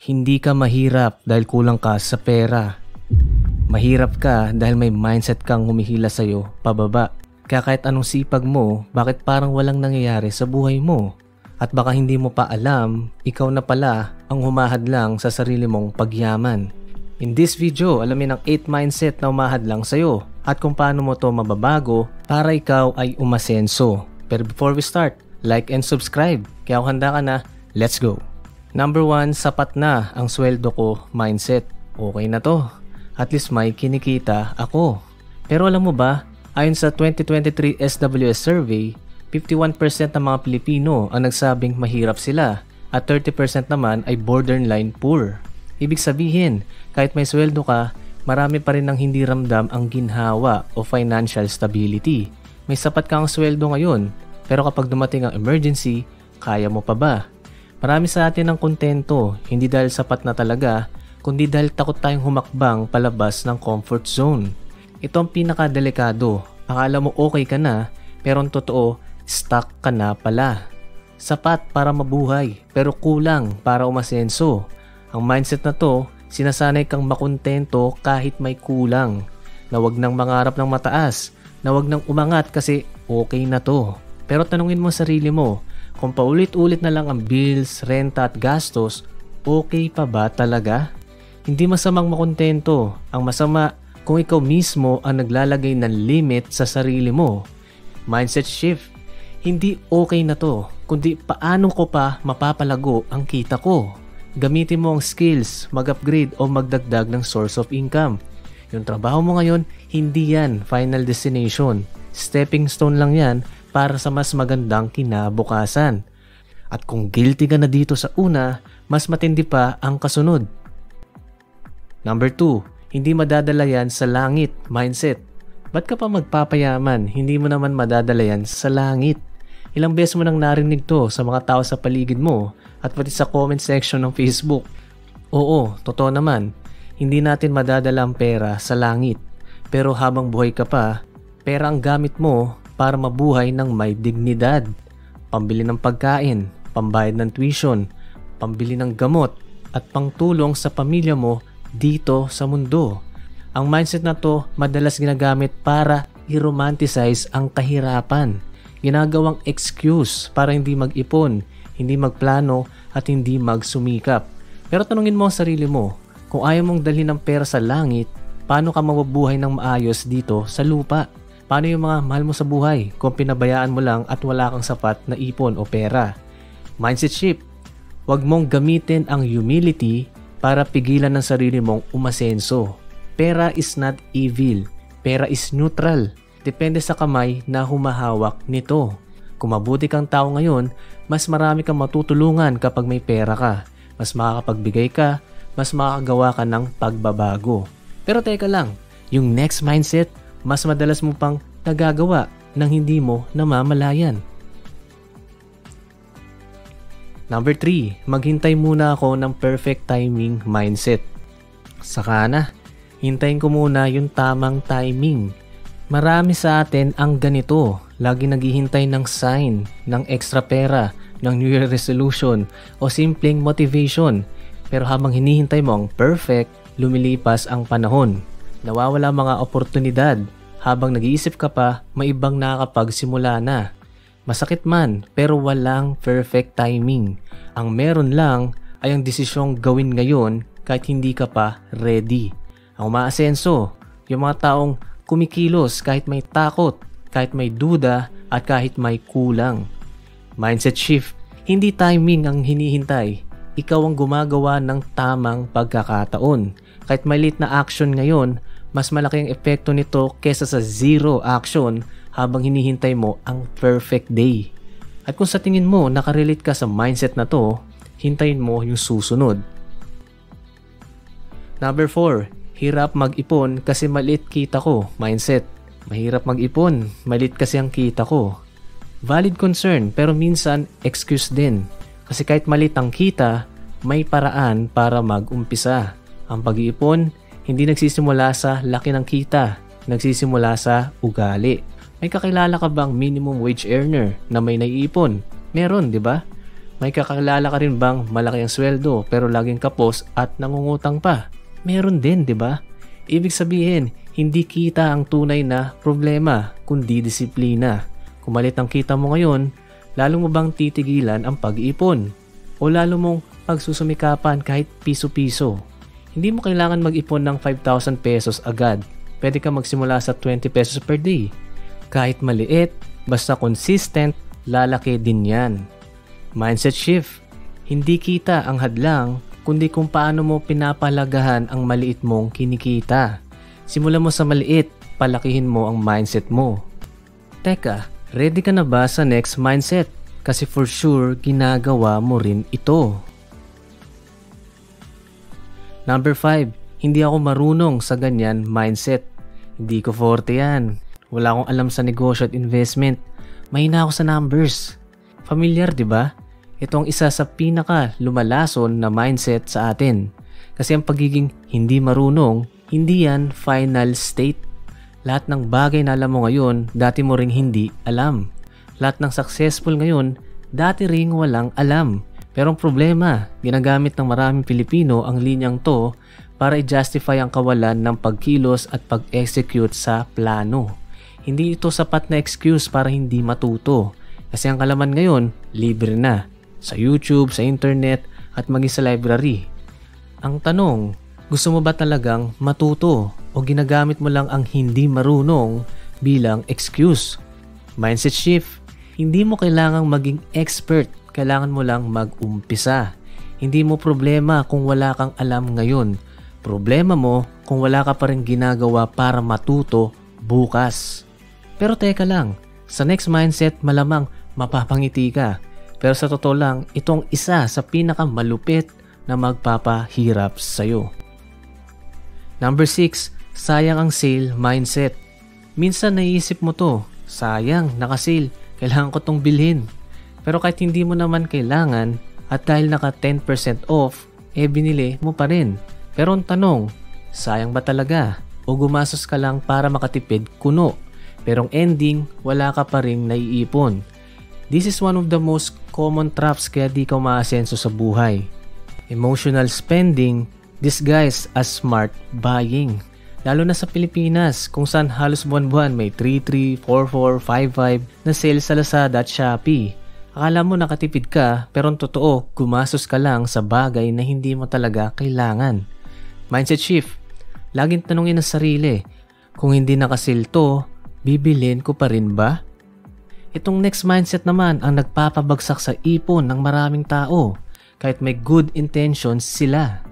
Hindi ka mahirap dahil kulang ka sa pera. Mahirap ka dahil may mindset kang humihila sa'yo pababa. Kaya kahit anong sipag mo, bakit parang walang nangyayari sa buhay mo? At baka hindi mo pa alam, ikaw na pala ang humahadlang sa sarili mong pagyaman. In this video, alamin ang 8 mindset na humahadlang sa'yo at kung paano mo to mababago para ikaw ay umasenso. Pero before we start, like and subscribe. Kaya kung handa ka na, let's go! Number 1, sapat na ang sweldo ko mindset. Okay na to. At least may kinikita ako. Pero alam mo ba, ayon sa 2023 SWS survey, 51% ng mga Pilipino ang nagsabing mahirap sila at 30% naman ay borderline poor. Ibig sabihin, kahit may sweldo ka, marami pa rin ang hindi ramdam ang ginhawa o financial stability. May sapat kang sweldo ngayon, pero kapag dumating ang emergency, kaya mo pa ba? Marami sa atin ang kontento, hindi dahil sapat na talaga, kundi dahil takot tayong humakbang palabas ng comfort zone. Ito ang pinakadelikado. Akala mo okay ka na, pero ang totoo, stuck ka na pala. Sapat para mabuhay, pero kulang para umasenso. Ang mindset na to, sinasanay kang makontento kahit may kulang. Na wag nang mangarap ng mataas, na wag nang umangat kasi okay na to. Pero tanungin mo sarili mo, kung paulit-ulit na lang ang bills, renta at gastos, okay pa ba talaga? Hindi masamang makontento. Ang masama kung ikaw mismo ang naglalagay ng limit sa sarili mo. Mindset shift. Hindi okay na to, kundi paano ko pa mapapalago ang kita ko. Gamitin mo ang skills, mag-upgrade o magdagdag ng source of income. Yung trabaho mo ngayon, hindi yan final destination. Stepping stone lang yan para sa mas magandang kinabukasan. At kung guilty ka na dito sa una, mas matindi pa ang kasunod. Number 2, hindi madadala yan sa langit mindset. Ba't ka pa magpapayaman? Hindi mo naman madadala yan sa langit. Ilang beses mo nang narinig to sa mga tao sa paligid mo at pati sa comment section ng Facebook. Oo, totoo naman. Hindi natin madadala ang pera sa langit. Pero habang buhay ka pa, pera ang gamit mo para mabuhay ng may dignidad. Pambili ng pagkain, pambayad ng tuition, pambili ng gamot, at pangtulong sa pamilya mo dito sa mundo. Ang mindset na to madalas ginagamit para i-romanticize ang kahirapan. Ginagawang excuse para hindi mag-ipon, hindi magplano at hindi magsumikap. Pero tanungin mo ang sarili mo, kung ayaw mong dalhin ng pera sa langit, paano ka mabubuhay ng maayos dito sa lupa? Paano yung mga mahal mo sa buhay kung pinabayaan mo lang at wala kang sapat na ipon o pera? Mindset shift. Huwag mong gamitin ang humility para pigilan ng sarili mong umasenso. Pera is not evil. Pera is neutral. Depende sa kamay na humahawak nito. Kung mabuti kang tao ngayon, mas marami kang matutulungan kapag may pera ka. Mas makakapagbigay ka, mas makakagawa ka ng pagbabago. Pero teka lang, yung next mindset, mas madalas mo pang nagagawa nang hindi mo namamalayan. Number 3, maghintay muna ako ng perfect timing mindset. Saka na, hintayin ko muna yung tamang timing. Marami sa atin ang ganito, lagi naghihintay ng sign, ng extra pera, ng New Year resolution o simpleng motivation. Pero habang hinihintay mo ang perfect, lumilipas ang panahon. Nawawala mga oportunidad. Habang nag-iisip ka pa, may ibang nakakapagsimula na. Masakit man, pero walang perfect timing. Ang meron lang ay ang desisyong gawin ngayon kahit hindi ka pa ready. Ang umaasenso, yung mga taong kumikilos kahit may takot, kahit may duda at kahit may kulang. Mindset shift, hindi timing ang hinihintay. Ikaw ang gumagawa ng tamang pagkakataon. Kahit maliit na action ngayon, mas malaki ang epekto nito kesa sa zero action habang hinihintay mo ang perfect day. At kung sa tingin mo nakarelate ka sa mindset na to, hintayin mo yung susunod. Number 4, hirap mag-ipon kasi maliit kita ko mindset. Mahirap mag-ipon, maliit kasi ang kita ko. Valid concern pero minsan excuse din. Kasi kahit maliit ang kita, may paraan para mag-umpisa. Ang pag-iipon, hindi nagsisimula sa laki ng kita, nagsisimula sa ugali. May kakilala ka bang minimum wage earner na may naiipon? Meron, di ba? May kakilala ka rin bang malaki ang sweldo pero laging kapos at nangungutang pa? Meron din, di ba? Ibig sabihin, hindi kita ang tunay na problema, kundi disiplina. Kung malit ang kita mo ngayon, lalo mo bang titigilan ang pag-iipon? O lalo mong pagsusumikapan kahit piso-piso? Hindi mo kailangan mag-ipon ng 5,000 pesos agad. Pwede ka magsimula sa 20 pesos per day. Kahit maliit, basta consistent, lalaki din yan. Mindset shift. Hindi kita ang hadlang, kundi kung paano mo pinapalagahan ang maliit mong kinikita. Simulan mo sa maliit, palakihin mo ang mindset mo. Teka, ready ka na ba sa next mindset? Kasi for sure, ginagawa mo rin ito. Number 5, hindi ako marunong sa ganyan mindset. Hindi ko forte yan. Wala akong alam sa negosyo at investment. Mahina ako sa numbers. Familiar, di ba? Ito ang isa sa pinaka lumalason na mindset sa atin. Kasi ang pagiging hindi marunong, hindi yan final state. Lahat ng bagay na alam mo ngayon, dati mo ring hindi alam. Lahat ng successful ngayon, dati ring walang alam. Pero ang problema, ginagamit ng maraming Pilipino ang linyang to para i-justify ang kawalan ng pagkilos at pag-execute sa plano. Hindi ito sapat na excuse para hindi matuto. Kasi ang kalaman ngayon, libre na. Sa YouTube, sa internet, at maging sa library. Ang tanong, gusto mo ba talagang matuto o ginagamit mo lang ang hindi marunong bilang excuse? Mindset shift. Hindi mo kailangang maging expert. Kailangan mo lang mag-umpisa. Hindi mo problema kung wala kang alam ngayon. Problema mo kung wala ka pa rin ginagawa para matuto bukas. Pero teka lang, sa next mindset malamang mapapangiti ka. Pero sa totoo lang, itong isa sa pinakamalupit na magpapahirap sa'yo. Number 6, sayang ang sale mindset. Minsan naiisip mo to, sayang, naka-sale, kailangan ko tong bilhin. Pero kahit hindi mo naman kailangan at dahil naka 10% off, binili mo pa rin. Pero ang tanong, sayang ba talaga? O gumastos ka lang para makatipid kuno? Pero ang ending, wala ka pa ring naiipon. This is one of the most common traps kaya di ka umaasenso sa buhay. Emotional spending disguised as smart buying. Lalo na sa Pilipinas kung saan halos buwan-buwan may 33, 44, 55 na sale sa Lazada at Shopee. Akala mo nakatipid ka pero ang totoo gumastos ka lang sa bagay na hindi mo talaga kailangan. Mindset shift. Laging tanungin ang sarili, kung hindi naka-sale to, bibilin ko pa rin ba? Itong next mindset naman ang nagpapabagsak sa ipon ng maraming tao kahit may good intentions sila.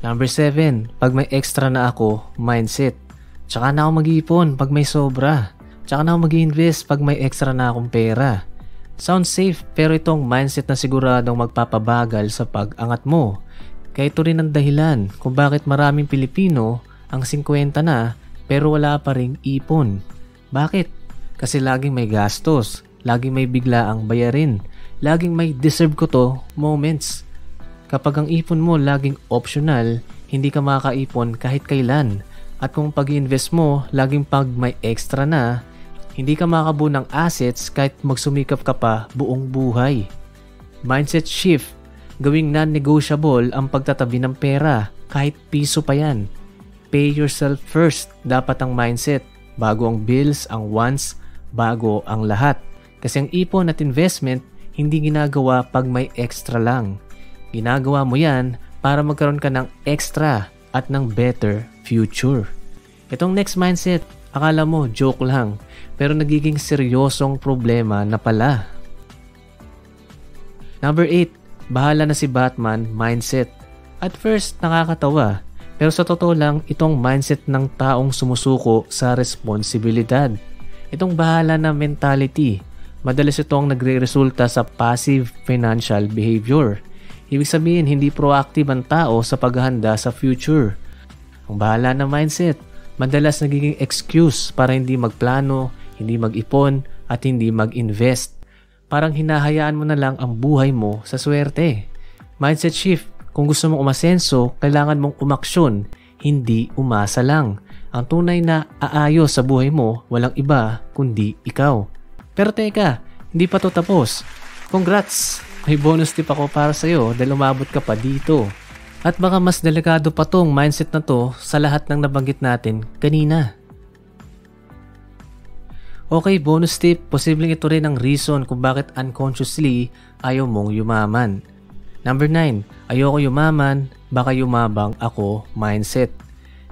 Number 7, pag may extra na ako, mindset. Tsaka na ako mag-ipon pag may sobra. Tsaka na ako mag-invest pag may extra na akong pera. Sounds safe pero itong mindset na siguradong magpapabagal sa pag-angat mo. Kaya ito rin ang dahilan kung bakit maraming Pilipino ang 50 na pero wala pa ring ipon. Bakit? Kasi laging may gastos, laging may biglaang bayarin, laging may deserve ko to moments. Kapag ang ipon mo laging optional, hindi ka makakaipon kahit kailan. At kung pag-invest mo laging pag may extra na, hindi ka makabuo ng assets kahit magsumikap ka pa buong buhay. Mindset shift. Gawing non-negotiable ang pagtatabi ng pera kahit piso pa yan. Pay yourself first. Dapat ang mindset. Bago ang bills, ang wants, bago ang lahat. Kasi ang ipon at investment hindi ginagawa pag may extra lang. Ginagawa mo yan para magkaroon ka ng extra at ng better future. Itong next mindset, akala mo joke lang pero nagiging seryosong problema na pala. Number 8, bahala na si Batman mindset. At first, nakakatawa. Pero sa totoo lang, itong mindset ng taong sumusuko sa responsibilidad. Itong bahala na mentality. Madalas itong nagre-resulta sa passive financial behavior. Ibig sabihin, hindi proactive ang tao sa paghahanda sa future. Ang bahala na mindset, madalas nagiging excuse para hindi magplano, hindi mag-ipon, at hindi mag-invest. Parang hinahayaan mo na lang ang buhay mo sa swerte. Mindset shift. Kung gusto mong umasenso, kailangan mong umaksyon, hindi umasa lang. Ang tunay na aayos sa buhay mo, walang iba kundi ikaw. Pero teka, Hindi pa to tapos. Congrats! May bonus tip ako para sa'yo dahil umabot ka pa dito. At baka mas delikado pa tong mindset na to sa lahat ng nabanggit natin kanina. Okay, bonus tip. Posibleng ito rin ang reason kung bakit unconsciously ayaw mong yumaman. Number 9. Ayoko yumaman, baka yumabang ako mindset.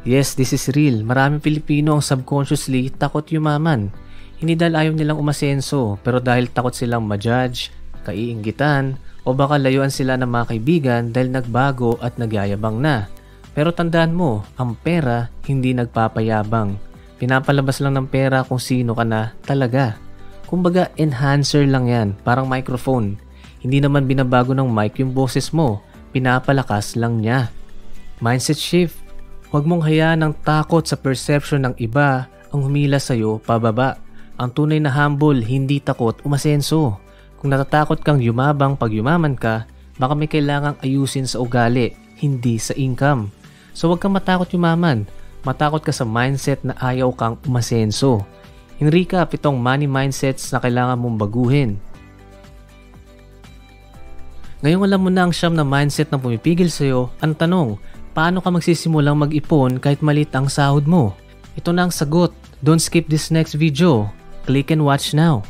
Yes, this is real. Maraming Pilipino ang subconsciously takot yumaman. Hindi dahil ayaw nilang umasenso, pero dahil takot silang ma-judge, kaiinggitan, o baka layuan sila ng mga kaibigan dahil nagbago at nagyayabang na. Pero tandaan mo, ang pera hindi nagpapayabang. Pinapalabas lang ng pera kung sino ka na talaga. Kumbaga, enhancer lang yan, parang microphone. Hindi naman binabago ng mic yung boses mo, pinapalakas lang niya. Mindset shift. Huwag mong hayaan ng takot sa perception ng iba ang humila sa'yo pababa. Ang tunay na humble, hindi takot umasenso. Kung natatakot kang yumabang pag yumaman ka, baka may kailangang ayusin sa ugali, hindi sa income. So huwag kang matakot yumaman. Matakot ka sa mindset na ayaw kang umasenso. In recap, itong money mindsets na kailangan mong baguhin. Ngayong alam mo na ang siyam na mindset na pumipigil sa'yo, ang tanong, paano ka magsisimulang mag-ipon kahit maliit ang sahod mo? Ito na ang sagot. Don't skip this next video. Click and watch now.